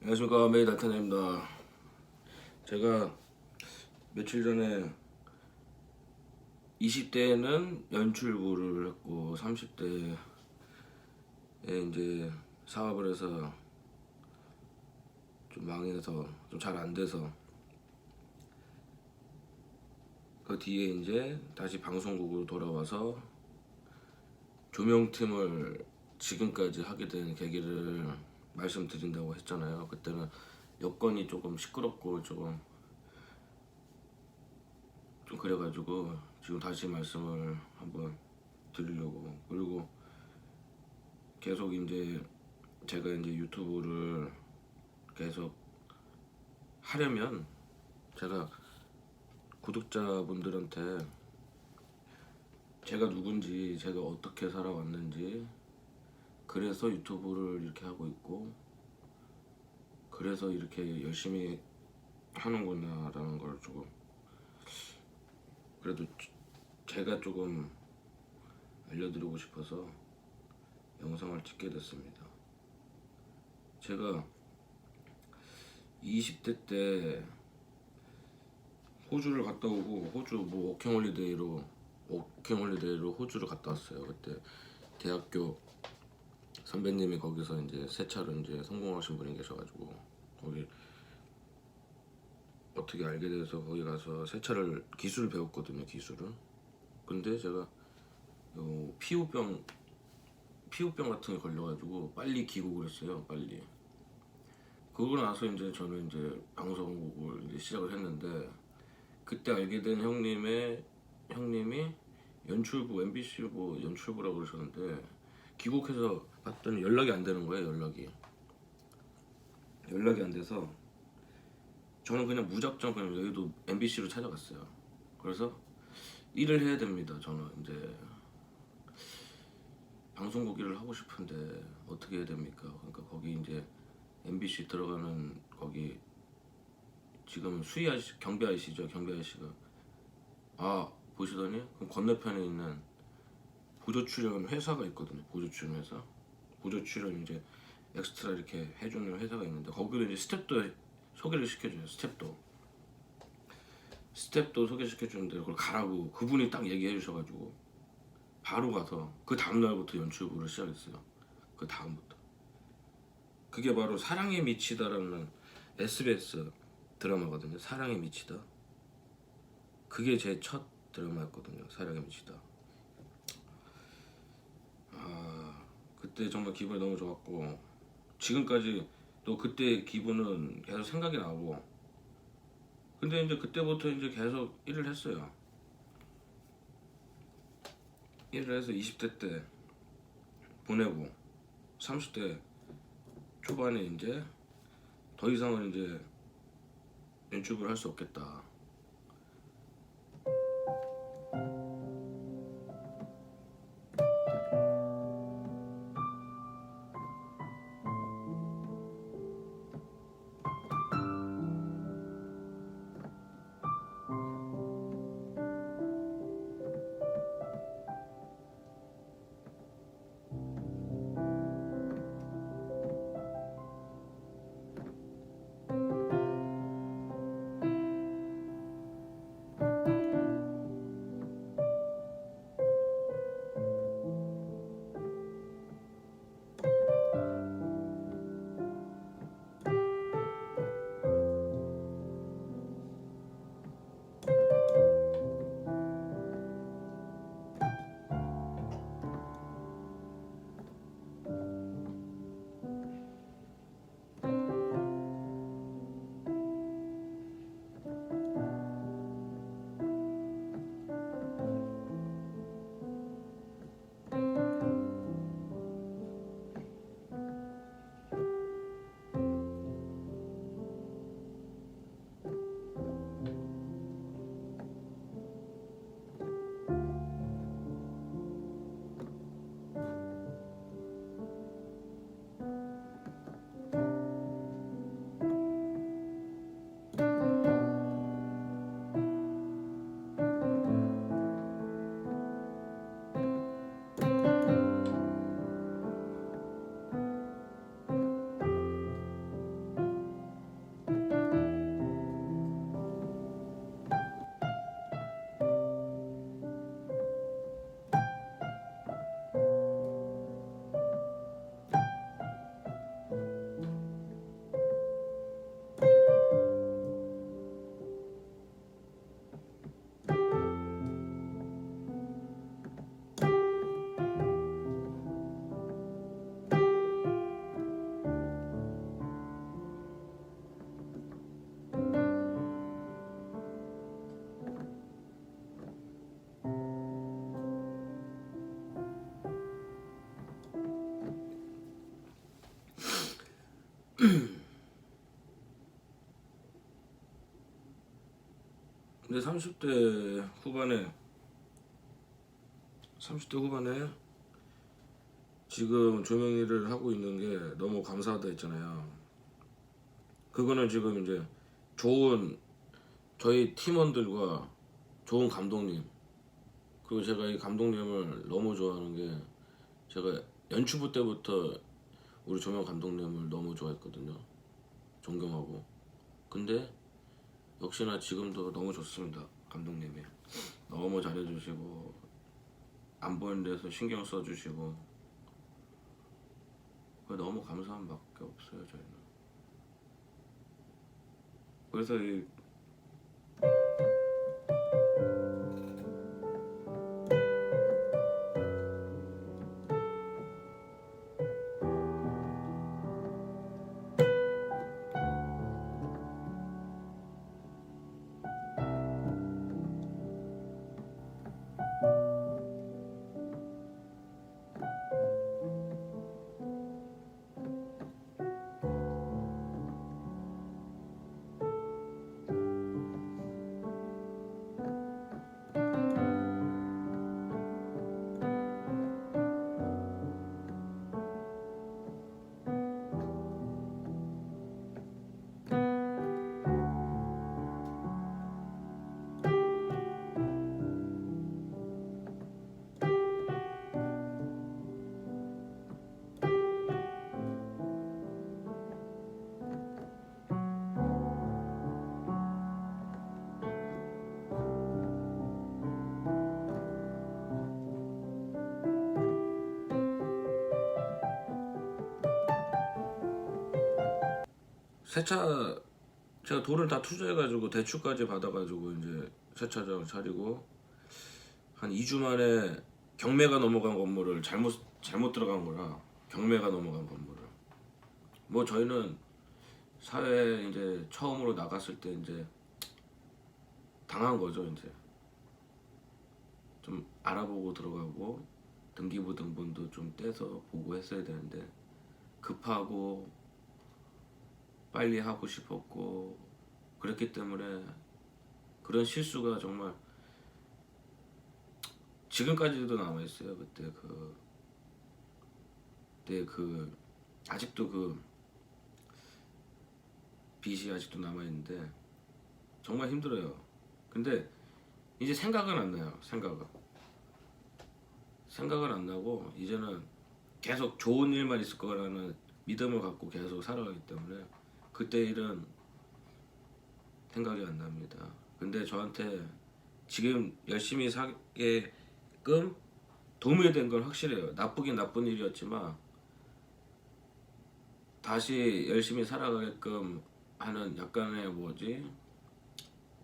안녕하십니까, 메이 달타입니다. 제가 며칠 전에 20대에는 연출부를 했고 30대에 이제 사업을 해서 좀 망해서 좀 잘 안 돼서 그 뒤에 이제 다시 방송국으로 돌아와서 조명팀을 지금까지 하게 된 계기를 말씀드린다고 했잖아요. 그때는 여건이 조금 시끄럽고 좀 그래가지고 지금 다시 말씀을 한번 드리려고. 그리고 계속 이제 제가 이제 유튜브를 계속 하려면 제가 구독자분들한테 제가 누군지, 제가 어떻게 살아왔는지, 그래서 유튜브를 이렇게 하고 있고 그래서 이렇게 열심히 하는구나라는 걸 조금, 그래도 제가 조금 알려드리고 싶어서 영상을 찍게 됐습니다. 제가 20대 때 호주를 갔다 오고, 호주 뭐 워킹홀리데이로 호주를 갔다 왔어요. 그때 대학교 선배님이 거기서 이제 세차로 이제 성공하신 분이 계셔가지고 거기 어떻게 알게 돼서 거기 가서 세차를 기술을 배웠거든요. 기술을. 근데 제가 피부병 같은 게 걸려가지고 빨리 귀국을 했어요. 빨리. 그러고 나서 이제 저는 이제 방송국을 이제 시작을 했는데, 그때 알게 된 형님이 연출부, MBC 뭐 연출부라고 그러셨는데, 귀국해서 봤더니 연락이 안 되는 거예요. 연락이 안 돼서 저는 그냥 무작정 그냥 여의도 MBC로 찾아갔어요. 그래서 일을 해야 됩니다. 저는 이제 방송국 일을 하고 싶은데 어떻게 해야 됩니까? 그러니까 거기 이제 MBC 들어가는 거기 지금 수희 아저씨, 경비 아저씨죠. 경비 아저씨가 보시더니 그 건너편에 있는 보조 출연 회사가 있거든요. 보조 출연 회사. 보조 출연 이제 엑스트라 이렇게 해주는 회사가 있는데, 거기로 이제 스텝도 소개를 시켜줘요. 스텝도 소개시켜주는데 그걸 가라고 그분이 딱 얘기해 주셔가지고 바로 가서 그 다음날부터 연출부를 시작했어요. 그 다음부터. 그게 바로 사랑에 미치다라는 SBS 드라마거든요. 사랑에 미치다. 그게 제 첫 드라마였거든요. 사랑에 미치다. 그때 정말 기분이 너무 좋았고, 지금까지 또 그때 기분은 계속 생각이 나고. 근데 이제 그때부터 이제 계속 일을 했어요. 일을 해서 20대 때 보내고 30대 초반에 이제 더 이상은 이제 연출을 할 수 없겠다. 근데 30대 후반에 지금 조명 일을 하고 있는 게 너무 감사하다 했잖아요. 그거는 지금 이제 좋은 저희 팀원들과 좋은 감독님, 그리고 제가 이 감독님을 너무 좋아하는 게, 제가 연출부 때부터 우리 조명 감독님을 너무 좋아했거든요. 존경하고. 근데 역시나 지금도 너무 좋습니다. 감독님이 너무 잘해주시고 안 보이는 데서 신경 써주시고, 너무 감사한 밖에 없어요 저희는. 그래서 이 세차, 제가 돈을 다 투자해가지고 대출까지 받아가지고 이제 세차장 차리고, 한 2주 만에 경매가 넘어간 건물을 잘못 들어간 거라, 경매가 넘어간 건물을, 뭐 저희는 사회에 이제 처음으로 나갔을 때 이제 당한 거죠. 이제 좀 알아보고 들어가고 등기부 등본도 좀 떼서 보고 했어야 되는데, 급하고 빨리 하고 싶었고 그랬기 때문에 그런 실수가 정말 지금까지도 남아있어요. 그때 아직도 그 빚이 아직도 남아있는데 정말 힘들어요. 근데 이제 생각은 안 나요. 생각은 안 나고, 이제는 계속 좋은 일만 있을 거라는 믿음을 갖고 계속 살아가기 때문에 그때 일은 생각이 안 납니다. 근데 저한테 지금 열심히 살게끔 도움이 된 건 확실해요. 나쁘긴 나쁜 일이었지만 다시 열심히 살아가게끔 하는 약간의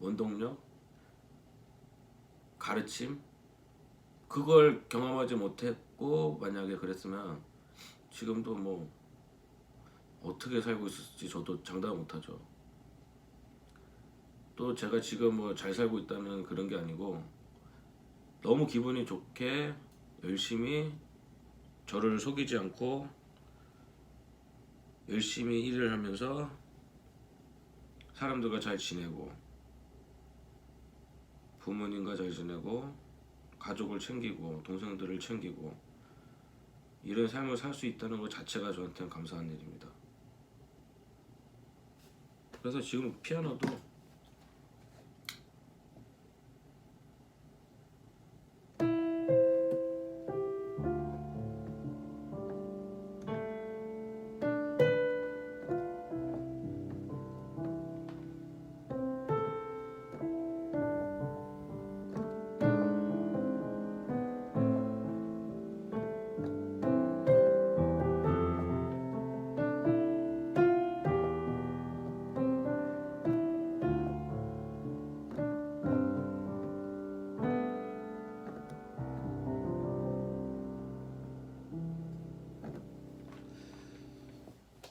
원동력? 가르침? 그걸 경험하지 못했고 만약에 그랬으면 지금도 뭐 어떻게 살고 있을지 저도 장담 못하죠. 또 제가 지금 뭐 잘 살고 있다는 그런 게 아니고, 너무 기분이 좋게 열심히 저를 속이지 않고 열심히 일을 하면서 사람들과 잘 지내고, 부모님과 잘 지내고, 가족을 챙기고 동생들을 챙기고, 이런 삶을 살 수 있다는 것 자체가 저한테는 감사한 일입니다. 그래서 지금 피아노도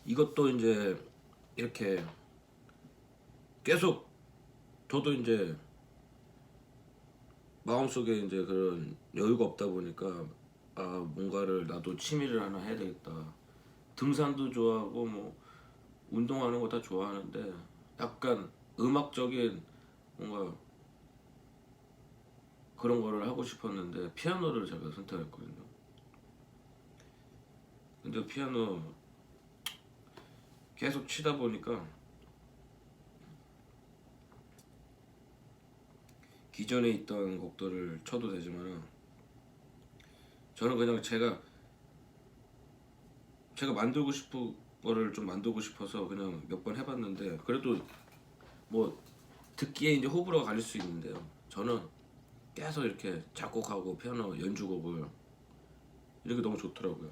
이것도 이제 이렇게 계속, 저도 이제 마음속에 이제 그런 여유가 없다 보니까, 뭔가를 나도 취미를 하나 해야 되겠다. 등산도 좋아하고 뭐 운동하는 거 다 좋아하는데 약간 음악적인 뭔가 그런 거를 하고 싶었는데 피아노를 제가 선택했거든요. 근데 피아노 계속 치다 보니까 기존에 있던 곡들을 쳐도 되지만 저는 그냥 제가 만들고 싶은 거를 좀 만들고 싶어서 그냥 몇 번 해봤는데 그래도 뭐 듣기에 이제 호불호가 갈릴 수 있는데요. 저는 계속 이렇게 작곡하고 피아노 연주곡을 이렇게 너무 좋더라고요.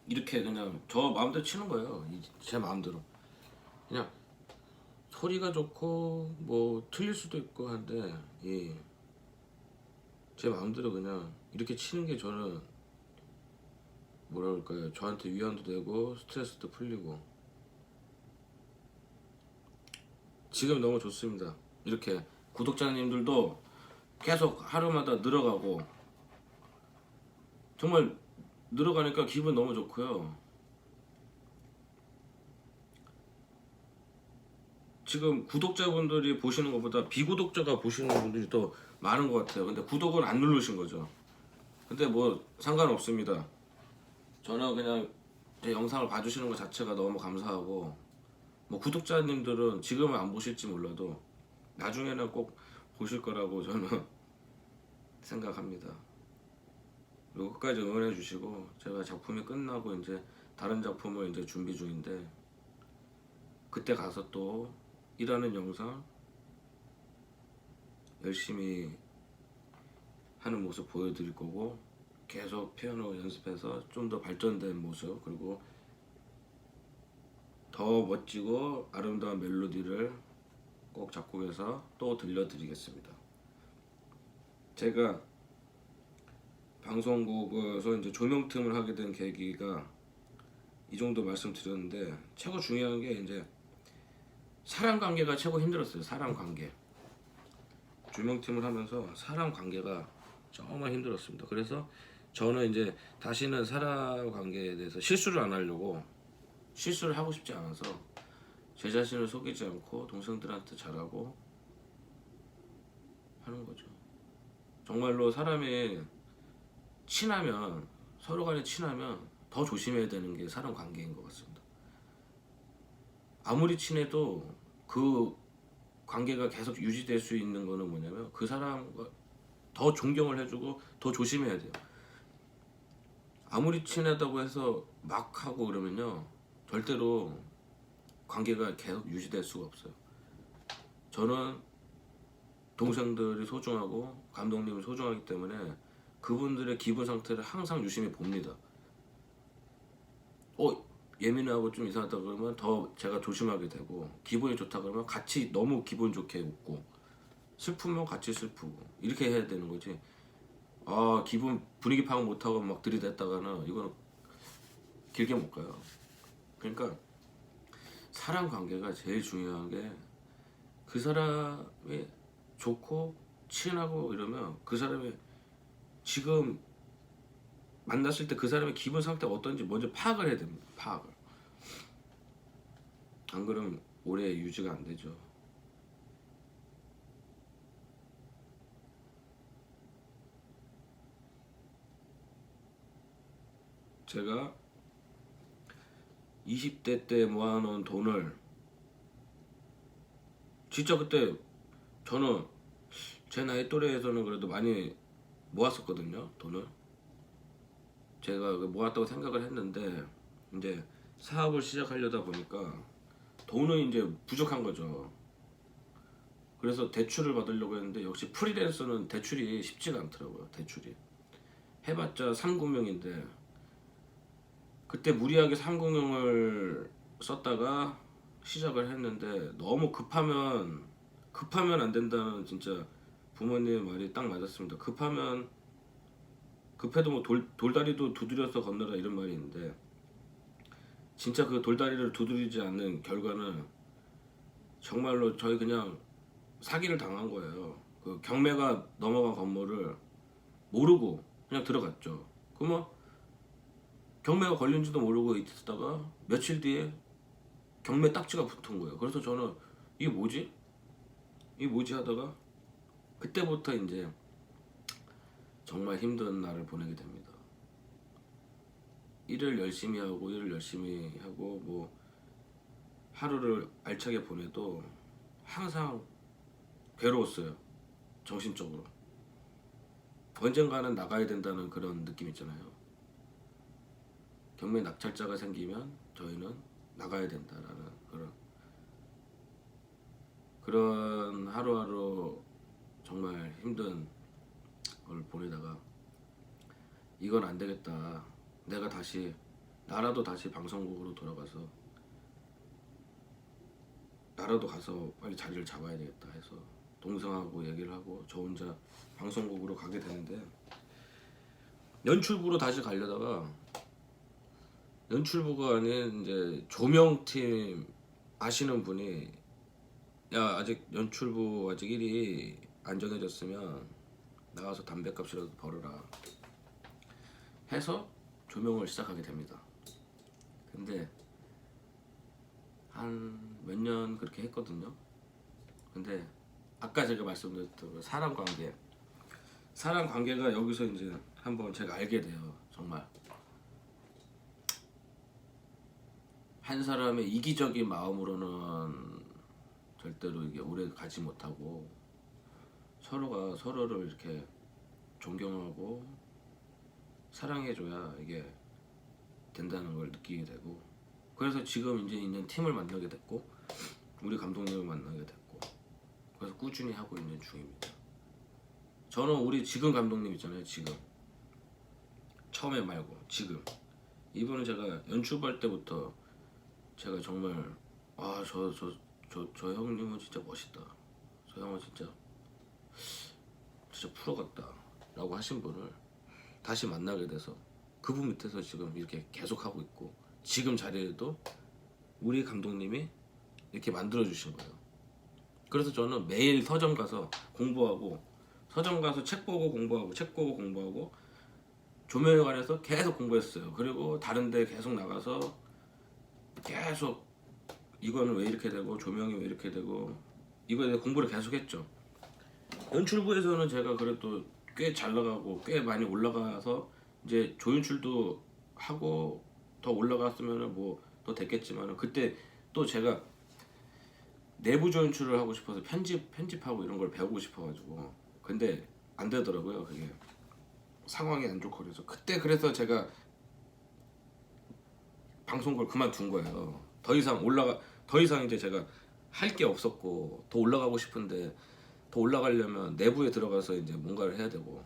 이렇게 그냥 저 마음대로 치는 거예요. 제 마음대로. 그냥 소리가 좋고 뭐 틀릴 수도 있고 한데 제 마음대로 그냥 이렇게 치는 게 저는 뭐라 그럴까요? 저한테 위안도 되고 스트레스도 풀리고 지금 너무 좋습니다. 이렇게 구독자님들도 계속 하루마다 늘어가고 정말 늘어가니까 기분 너무 좋고요. 지금 구독자분들이 보시는 것보다 비구독자가 보시는 분들이 더 많은 것 같아요. 근데 구독을 안 누르신 거죠. 근데 뭐 상관없습니다. 저는 그냥 제 영상을 봐주시는 것 자체가 너무 감사하고 뭐 구독자님들은 지금은 안 보실지 몰라도 나중에는 꼭 보실 거라고 저는 생각합니다. 그리고 끝까지 응원해 주시고 제가 작품이 끝나고 이제 다른 작품을 이제 준비 중인데 그때 가서 또 일하는 영상 열심히 하는 모습 보여드릴 거고 계속 피아노 연습해서 좀 더 발전된 모습 그리고 더 멋지고 아름다운 멜로디를 꼭 작곡해서 또 들려드리겠습니다. 제가 방송국에서 이제 조명 틈을 하게 된 계기가 이 정도 말씀드렸는데 최고 중요한 게 이제 사람 관계가 최고 힘들었어요. 사람 관계. 조명팀을 하면서 사람 관계가 정말 힘들었습니다. 그래서 저는 이제 다시는 사람 관계에 대해서 실수를 안 하려고 실수를 하고 싶지 않아서 제 자신을 속이지 않고 동생들한테 잘하고 하는 거죠. 정말로 사람이 친하면 서로 간에 친하면 더 조심해야 되는 게 사람 관계인 것 같습니다. 아무리 친해도 그 관계가 계속 유지될 수 있는 거는 뭐냐면 그 사람과 더 존경을 해주고 더 조심해야 돼요. 아무리 친하다고 해서 막 하고 그러면요 절대로 관계가 계속 유지될 수가 없어요. 저는 동생들이 소중하고 감독님이 소중하기 때문에 그분들의 기분 상태를 항상 유심히 봅니다. 예민하고 좀 이상하다 그러면 더 제가 조심하게 되고, 기분이 좋다 그러면 같이 너무 기분 좋게 웃고, 슬프면 같이 슬프고, 이렇게 해야 되는 거지. 아, 기분 분위기 파악 못하고 막 들이댔다가는 이거는 길게 못 가요. 그러니까 사람 관계가 제일 중요한 게, 그 사람이 좋고 친하고 이러면 그 사람이 지금 만났을 때 그 사람의 기분 상태가 어떤지 먼저 파악을 해야 됩니다. 파악을. 안 그러면 오래 유지가 안 되죠. 제가 20대 때 모아놓은 돈을, 진짜 그때 저는 제 나이 또래에서는 그래도 많이 모았었거든요, 돈을. 제가 모았다고 생각을 했는데, 이제 사업을 시작하려다 보니까 돈은 이제 부족한 거죠. 그래서 대출을 받으려고 했는데, 역시 프리랜서는 대출이 쉽지가 않더라고요. 대출이 해봤자 3금융인데, 그때 무리하게 3금융을 썼다가 시작을 했는데, 너무 급하면 안 된다는, 진짜 부모님의 말이 딱 맞았습니다. 급해도 뭐 돌다리도 두드려서 건너라, 이런 말이 있는데, 진짜 그 돌다리를 두드리지 않는 결과는 정말로 저희 그냥 사기를 당한 거예요. 그 경매가 넘어간 건물을 모르고 그냥 들어갔죠. 그러면 경매가 걸린지도 모르고 있다가 며칠 뒤에 경매 딱지가 붙은 거예요. 그래서 저는 이게 뭐지? 이게 뭐지 하다가, 그때부터 이제 정말 힘든 날을 보내게 됩니다. 일을 열심히 하고 뭐 하루를 알차게 보내도 항상 괴로웠어요. 정신적으로. 언젠가는 나가야 된다는 그런 느낌 있잖아요. 경매 낙찰자가 생기면 저희는 나가야 된다라는 그런 하루하루 정말 힘든 걸 보내다가, 이건 안 되겠다. 내가 나라도 다시 방송국으로 돌아가서 나라도 가서 빨리 자리를 잡아야 되겠다 해서 동생하고 얘기를 하고 저 혼자 방송국으로 가게 되는데, 연출부로 다시 가려다가, 연출부가 아닌 이제 조명팀 아시는 분이, 야, 아직 연출부 아직 일이 안 정해졌으면 나가서 담배값이라도 벌어라 해서 조명을 시작하게 됩니다. 근데 한 몇 년 그렇게 했거든요. 근데 아까 제가 말씀드렸던 사람 관계가 여기서 이제 한번 제가 알게 돼요. 정말 한 사람의 이기적인 마음으로는 절대로 이게 오래 가지 못하고, 서로가 서로를 이렇게 존경하고 사랑해줘야 이게 된다는 걸 느끼게 되고, 그래서 지금 이제 있는 팀을 만나게 됐고, 우리 감독님을 만나게 됐고, 그래서 꾸준히 하고 있는 중입니다. 저는 우리 지금 감독님 있잖아요. 지금 처음에 말고 지금 이분은 제가 연출할 때부터 제가 정말, 아, 저 형님은 진짜 멋있다, 저 형은 진짜 프로 같다 라고 하신 분을 다시 만나게 돼서 그분 밑에서 지금 이렇게 계속 하고 있고, 지금 자리에도 우리 감독님이 이렇게 만들어 주신 거예요. 그래서 저는 매일 서점 가서 공부하고, 서점 가서 책 보고 공부하고 조명에 관해서 계속 공부했어요. 그리고 다른 데 계속 나가서 계속 이거는 왜 이렇게 되고 조명이 왜 이렇게 되고 이거에 대해 공부를 계속 했죠. 연출부에서는 제가 그래도 꽤 잘 나가고 꽤 많이 올라가서 이제 조연출도 하고 더 올라갔으면 뭐 더 됐겠지만, 그때 또 제가 내부 조연출을 하고 싶어서 편집하고 이런 걸 배우고 싶어가지고, 근데 안 되더라고요. 그게 상황이 안 좋고, 그래서 제가 방송국을 그만둔 거예요. 더 이상 이제 제가 할 게 없었고, 더 올라가고 싶은데, 더 올라가려면 내부에 들어가서 이제 뭔가를 해야 되고,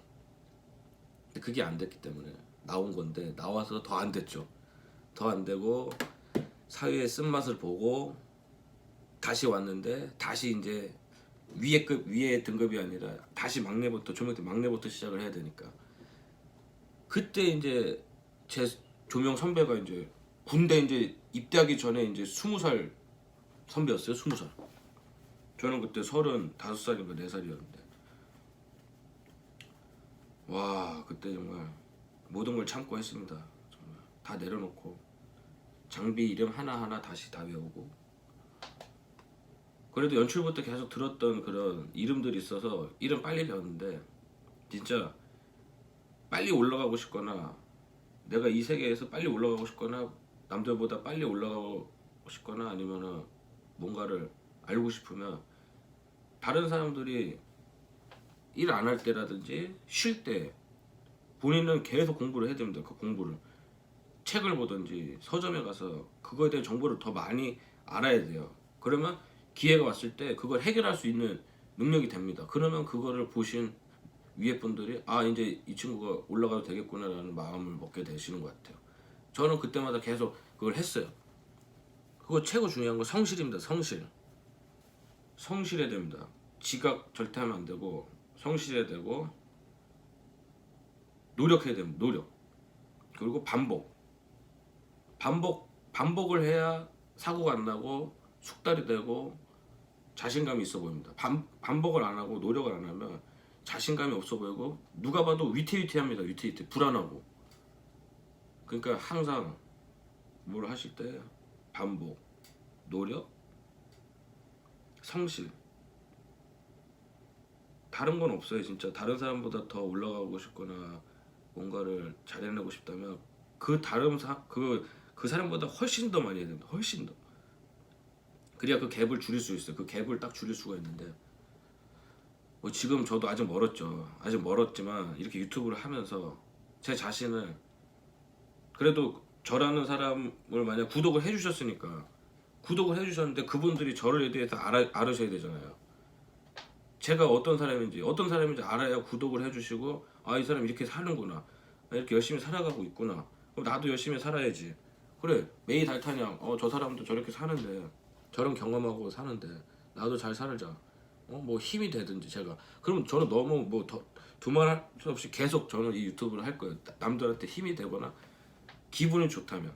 근데 그게 안 됐기 때문에 나온 건데, 나와서 더 안 됐죠. 더 안 되고 사회의 쓴맛을 보고 다시 왔는데 다시 이제 위의 등급이 아니라 다시 막내부터 조명 때 막내부터 시작을 해야 되니까 그때 이제 제 조명 선배가 이제 군대 이제 입대하기 전에 이제 20살 선배였어요. 20살. 저는 그때 35살인가 4살이었는데 와 그때 정말 모든 걸 참고 했습니다. 정말 다 내려놓고 장비 이름 하나하나 다시 다 외우고 그래도 연출부터 계속 들었던 그런 이름들이 있어서 이름 빨리 배웠는데 진짜 빨리 올라가고 싶거나 내가 이 세계에서 빨리 올라가고 싶거나 남들보다 빨리 올라가고 싶거나 아니면은 뭔가를 알고 싶으면 다른 사람들이 일 안 할 때라든지 쉴 때 본인은 계속 공부를 해야 됩니다. 그 공부를 책을 보든지 서점에 가서 그거에 대한 정보를 더 많이 알아야 돼요. 그러면 기회가 왔을 때 그걸 해결할 수 있는 능력이 됩니다. 그러면 그거를 보신 위에 분들이 아 이제 이 친구가 올라가도 되겠구나라는 마음을 먹게 되시는 것 같아요. 저는 그때마다 계속 그걸 했어요. 그거 최고 중요한 건 성실입니다. 성실해야 됩니다. 지각 절대 하면 안 되고 성실해야 되고 노력해야 됩니다. 노력. 그리고 반복을 해야 사고가 안 나고 숙달이 되고 자신감이 있어 보입니다. 반복을 안 하고 노력을 안 하면 자신감이 없어 보이고 누가 봐도 위태위태합니다. 위태위태 불안하고. 그러니까 항상 뭘 하실 때 반복, 노력, 성실. 다른 건 없어요. 진짜 다른 사람보다 더 올라가고 싶거나 뭔가를 잘해내고 싶다면 그 그 사람보다 훨씬 더 많이 해야 됩니다. 훨씬 더. 그래야 그 갭을 줄일 수 있어요. 그 갭을 딱 줄일 수가 있는데 뭐 지금 저도 아직 멀었죠. 아직 멀었지만 이렇게 유튜브를 하면서 제 자신을 그래도 저라는 사람을 만약 구독을 해주셨으니까 구독을 해주셨는데 그분들이 저를 대해서 알으셔야 되잖아요. 제가 어떤 사람인지 알아야 구독을 해주시고 아 이 사람 이렇게 사는구나 이렇게 열심히 살아가고 있구나 그럼 나도 열심히 살아야지 그래 메이 달타냥 저 사람도 저렇게 사는데 저런 경험하고 사는데 나도 잘 살자 뭐 힘이 되든지 제가 그럼 저는 너무 뭐 두말 할 수 없이 계속 저는 이 유튜브를 할 거예요. 남들한테 힘이 되거나 기분이 좋다면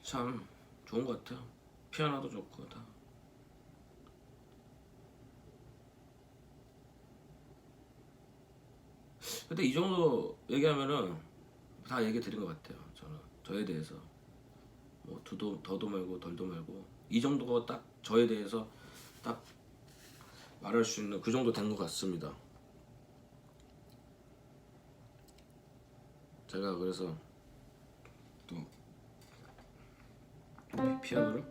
참 좋은 것 같아요. 피아노도 좋고 다. 근데 이 정도 얘기하면은 다 얘기 드린 것 같아요. 저는 저에 대해서 뭐 더도 말고 덜도 말고 이 정도가 딱 저에 대해서 딱 말할 수 있는 그 정도 된 것 같습니다. 제가 그래서 또 피아노를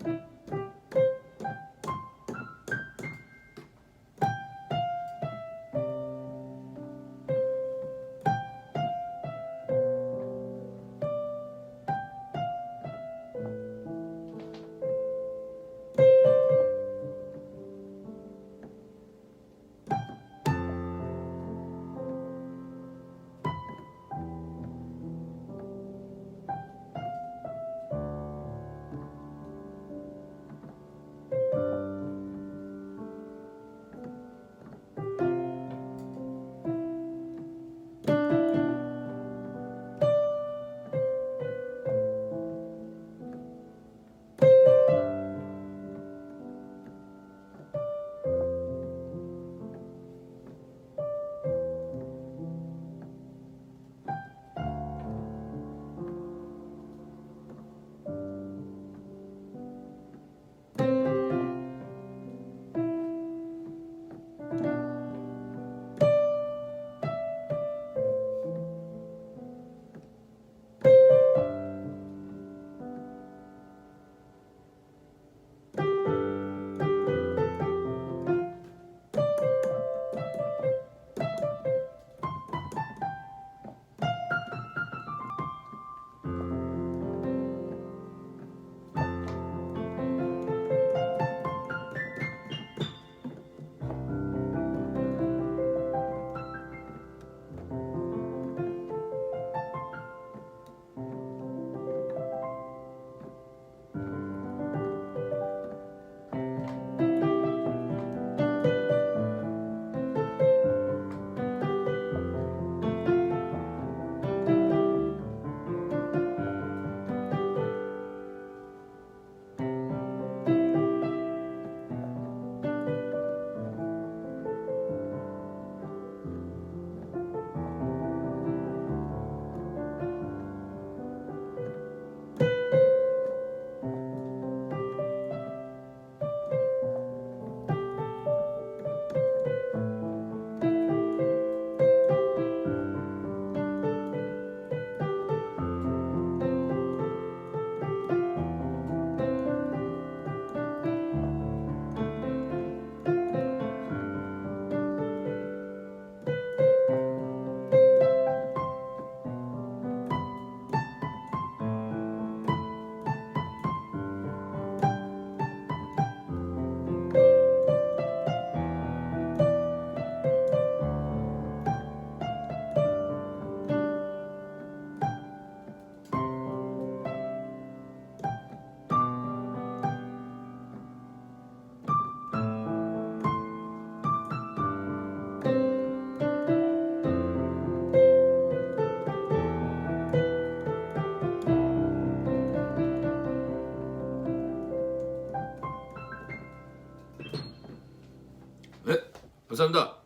감사합니다.